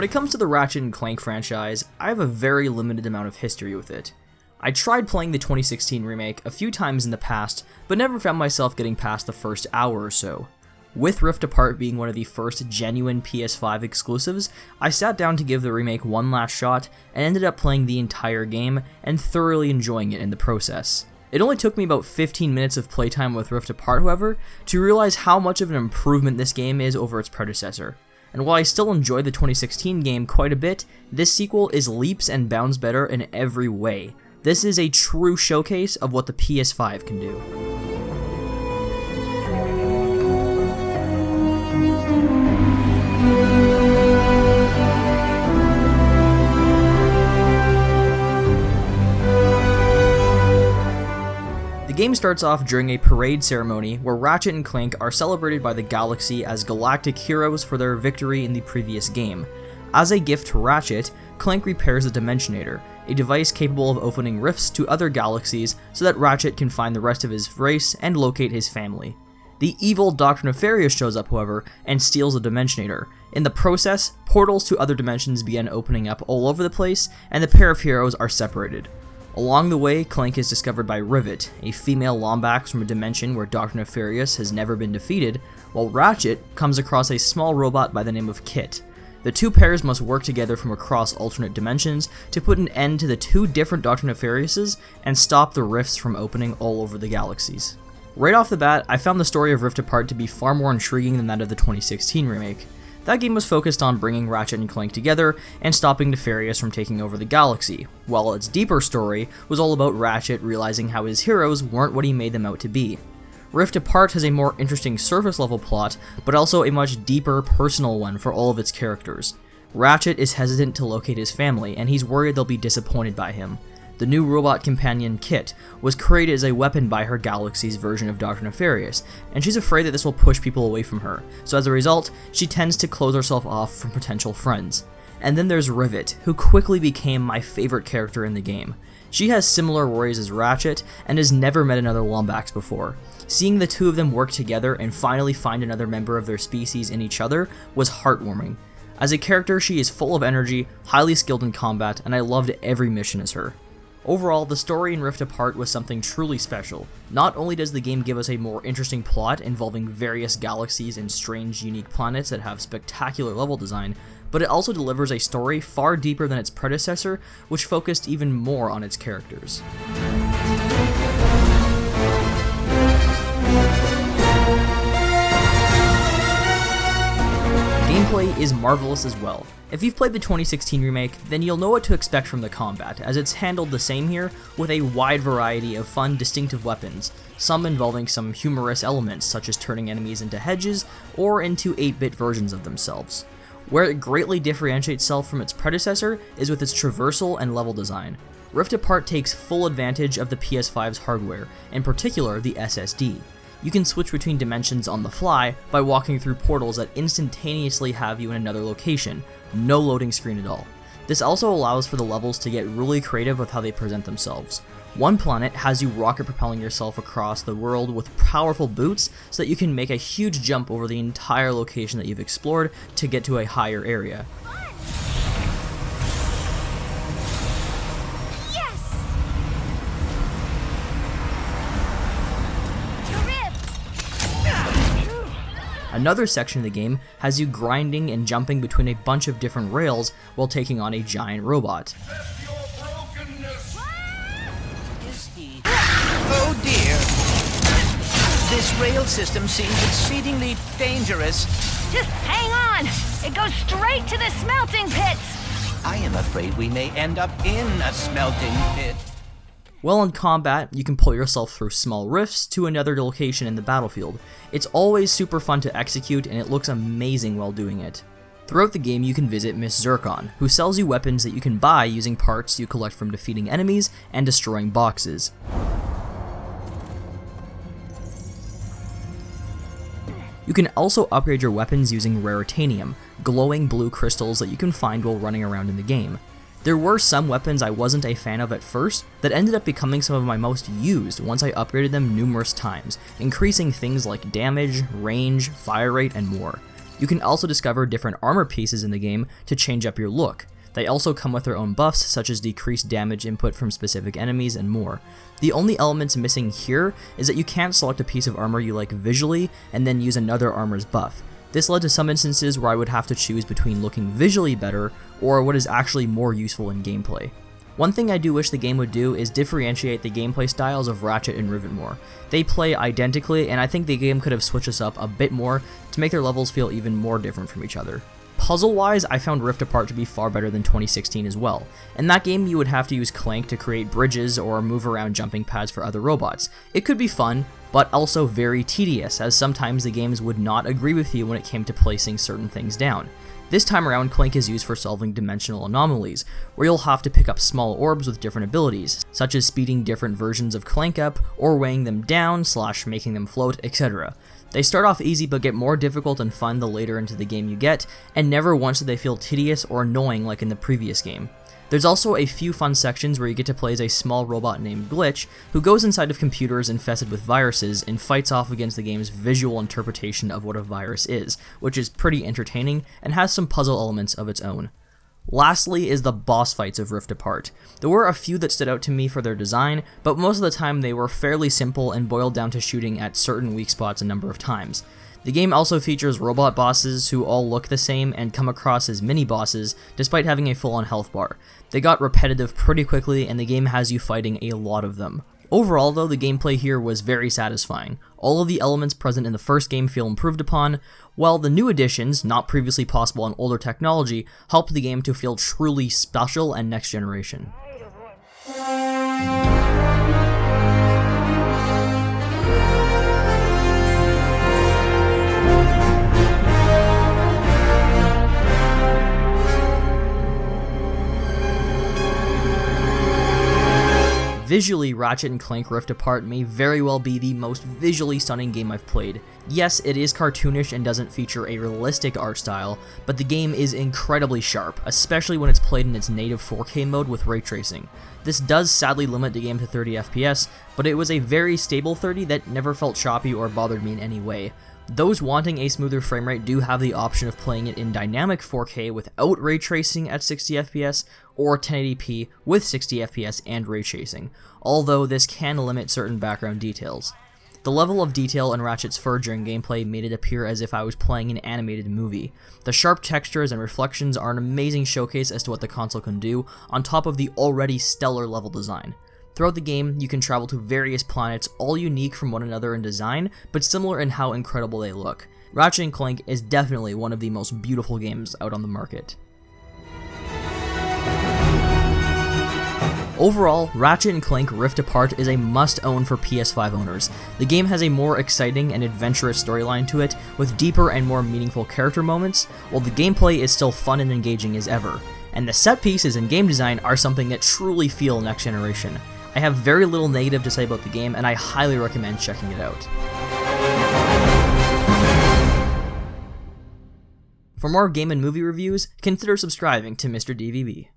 When it comes to the Ratchet and Clank franchise, I have a very limited amount of history with it. I tried playing the 2016 remake a few times in the past, but never found myself getting past the first hour or so. With Rift Apart being one of the first genuine PS5 exclusives, I sat down to give the remake one last shot and ended up playing the entire game and thoroughly enjoying it in the process. It only took me about 15 minutes of playtime with Rift Apart, however, to realize how much of an improvement this game is over its predecessor. And while I still enjoy the 2016 game quite a bit, this sequel is leaps and bounds better in every way. This is a true showcase of what the PS5 can do. The game starts off during a parade ceremony where Ratchet and Clank are celebrated by the galaxy as galactic heroes for their victory in the previous game. As a gift to Ratchet, Clank repairs the Dimensionator, a device capable of opening rifts to other galaxies so that Ratchet can find the rest of his race and locate his family. The evil Dr. Nefarious shows up, however, and steals the Dimensionator. In the process, portals to other dimensions begin opening up all over the place, and the pair of heroes are separated. Along the way, Clank is discovered by Rivet, a female Lombax from a dimension where Dr. Nefarious has never been defeated, while Ratchet comes across a small robot by the name of Kit. The two pairs must work together from across alternate dimensions to put an end to the two different Dr. Nefariouses and stop the rifts from opening all over the galaxies. Right off the bat, I found the story of Rift Apart to be far more intriguing than that of the 2016 remake. That game was focused on bringing Ratchet and Clank together and stopping Nefarious from taking over the galaxy, while its deeper story was all about Ratchet realizing how his heroes weren't what he made them out to be. Rift Apart has a more interesting surface level plot, but also a much deeper personal one for all of its characters. Ratchet is hesitant to locate his family, and he's worried they'll be disappointed by him. The new robot companion, Kit, was created as a weapon by her galaxy's version of Dr. Nefarious, and she's afraid that this will push people away from her, so as a result, she tends to close herself off from potential friends. And then there's Rivet, who quickly became my favorite character in the game. She has similar worries as Ratchet, and has never met another Lombax before. Seeing the two of them work together and finally find another member of their species in each other was heartwarming. As a character, she is full of energy, highly skilled in combat, and I loved every mission as her. Overall, the story in Rift Apart was something truly special. Not only does the game give us a more interesting plot involving various galaxies and strange, unique planets that have spectacular level design, but it also delivers a story far deeper than its predecessor, which focused even more on its characters. Gameplay is marvelous as well. If you've played the 2016 remake, then you'll know what to expect from the combat, as it's handled the same here, with a wide variety of fun, distinctive weapons, some involving some humorous elements such as turning enemies into hedges, or into 8-bit versions of themselves. Where it greatly differentiates itself from its predecessor is with its traversal and level design. Rift Apart takes full advantage of the PS5's hardware, in particular the SSD. You can switch between dimensions on the fly by walking through portals that instantaneously have you in another location, no loading screen at all. This also allows for the levels to get really creative with how they present themselves. One planet has you rocket propelling yourself across the world with powerful boots so that you can make a huge jump over the entire location that you've explored to get to a higher area. Another section of the game has you grinding and jumping between a bunch of different rails while taking on a giant robot. Oh dear. This rail system seems exceedingly dangerous. Just hang on! It goes straight to the smelting pits! I am afraid we may end up in a smelting pit. While in combat, you can pull yourself through small rifts to another location in the battlefield. It's always super fun to execute, and it looks amazing while doing it. Throughout the game, you can visit Miss Zircon, who sells you weapons that you can buy using parts you collect from defeating enemies and destroying boxes. You can also upgrade your weapons using Raritanium, glowing blue crystals that you can find while running around in the game. There were some weapons I wasn't a fan of at first that ended up becoming some of my most used once I upgraded them numerous times, increasing things like damage, range, fire rate, and more. You can also discover different armor pieces in the game to change up your look. They also come with their own buffs, such as decreased damage input from specific enemies and more. The only elements missing here is that you can't select a piece of armor you like visually and then use another armor's buff. This led to some instances where I would have to choose between looking visually better or what is actually more useful in gameplay. One thing I do wish the game would do is differentiate the gameplay styles of Ratchet and Rivet more. They play identically, and I think the game could have switched this up a bit more to make their levels feel even more different from each other. Puzzle-wise, I found Rift Apart to be far better than 2016 as well. In that game, you would have to use Clank to create bridges or move around jumping pads for other robots. It could be fun, but also very tedious, as sometimes the games would not agree with you when it came to placing certain things down. This time around, Clank is used for solving dimensional anomalies, where you'll have to pick up small orbs with different abilities, such as speeding different versions of Clank up, or weighing them down, / making them float, etc. They start off easy but get more difficult and fun the later into the game you get, and never once do they feel tedious or annoying like in the previous game. There's also a few fun sections where you get to play as a small robot named Glitch, who goes inside of computers infested with viruses and fights off against the game's visual interpretation of what a virus is, which is pretty entertaining and has some puzzle elements of its own. Lastly is the boss fights of Rift Apart. There were a few that stood out to me for their design, but most of the time they were fairly simple and boiled down to shooting at certain weak spots a number of times. The game also features robot bosses who all look the same and come across as mini-bosses despite having a full-on health bar. They got repetitive pretty quickly and the game has you fighting a lot of them. Overall though, the gameplay here was very satisfying. All of the elements present in the first game feel improved upon, while the new additions, not previously possible on older technology, helped the game to feel truly special and next generation. Visually, Ratchet and Clank Rift Apart may very well be the most visually stunning game I've played. Yes, it is cartoonish and doesn't feature a realistic art style, but the game is incredibly sharp, especially when it's played in its native 4K mode with ray tracing. This does sadly limit the game to 30 FPS, but it was a very stable 30 that never felt choppy or bothered me in any way. Those wanting a smoother framerate do have the option of playing it in dynamic 4K without ray tracing at 60 FPS, or 1080p with 60 FPS and ray tracing, although this can limit certain background details. The level of detail in Ratchet's fur during gameplay made it appear as if I was playing an animated movie. The sharp textures and reflections are an amazing showcase as to what the console can do, on top of the already stellar level design. Throughout the game, you can travel to various planets, all unique from one another in design, but similar in how incredible they look. Ratchet & Clank is definitely one of the most beautiful games out on the market. Overall, Ratchet & Clank Rift Apart is a must-own for PS5 owners. The game has a more exciting and adventurous storyline to it, with deeper and more meaningful character moments, while the gameplay is still fun and engaging as ever. And the set pieces and game design are something that truly feel next generation. I have very little negative to say about the game, and I highly recommend checking it out. For more game and movie reviews, consider subscribing to Mr. DVB.